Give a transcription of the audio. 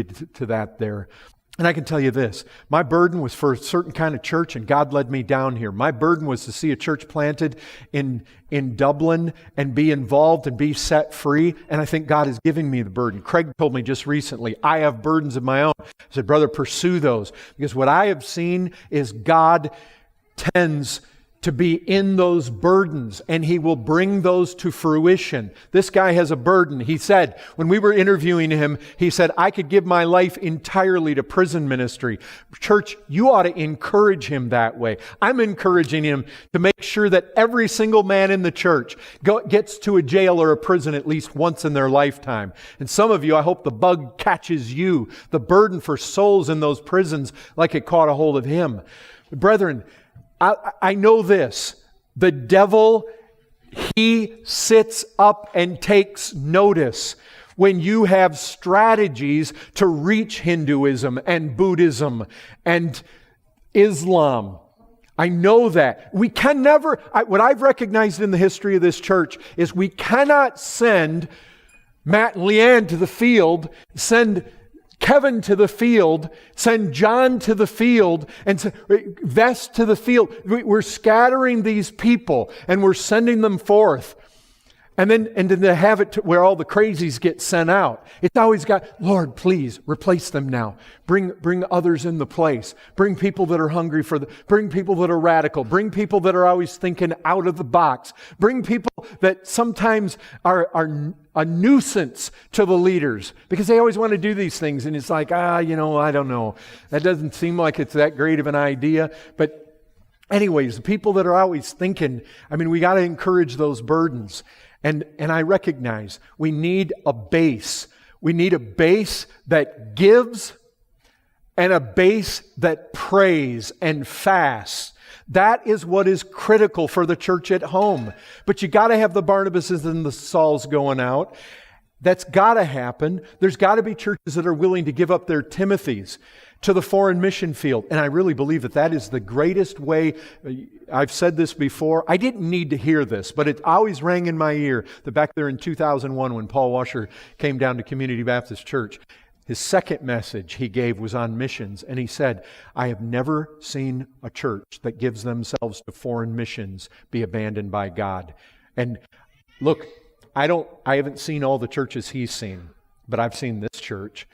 to that there. And I can tell you this, my burden was for a certain kind of church, and God led me down here. My burden was to see a church planted in Dublin and be involved and be set free. And I think God is giving me the burden. Craig told me just recently, I have burdens of my own. I said, brother, pursue those. Because what I have seen is God tends to be in those burdens, and He will bring those to fruition. This guy has a burden. He said, when we were interviewing him, he said, I could give my life entirely to prison ministry. Church, you ought to encourage him that way. I'm encouraging him to make sure that every single man in the church gets to a jail or a prison at least once in their lifetime. And some of you, I hope the bug catches you, the burden for souls in those prisons like it caught a hold of him. Brethren, I know this. The devil, he sits up and takes notice when you have strategies to reach Hinduism and Buddhism and Islam. I know that. We can never, what I've recognized in the history of this church is we cannot send Matt and Leanne to the field, send Kevin to the field, send John to the field, and Vest to the field. We're scattering these people and we're sending them forth. And then to have it to where all the crazies get sent out. It's always got, Lord, please replace them now. Bring others in the place. Bring people that are hungry bring people that are radical. Bring people that are always thinking out of the box. Bring people that sometimes are a nuisance to the leaders because they always want to do these things. And it's like, I don't know. That doesn't seem like it's that great of an idea. But anyways, the people that are always thinking, we got to encourage those burdens. And I recognize we need a base. We need a base that gives and a base that prays and fasts. That is what is critical for the church at home. But you got to have the Barnabases and the Sauls going out. That's got to happen. There's got to be churches that are willing to give up their Timothys to the foreign mission field. And I really believe that is the greatest way. I've said this before. I didn't need to hear this, but it always rang in my ear that back there in 2001 when Paul Washer came down to Community Baptist Church, his second message he gave was on missions. And he said, I have never seen a church that gives themselves to foreign missions be abandoned by God. And look, I haven't seen all the churches he's seen, but I've seen this church.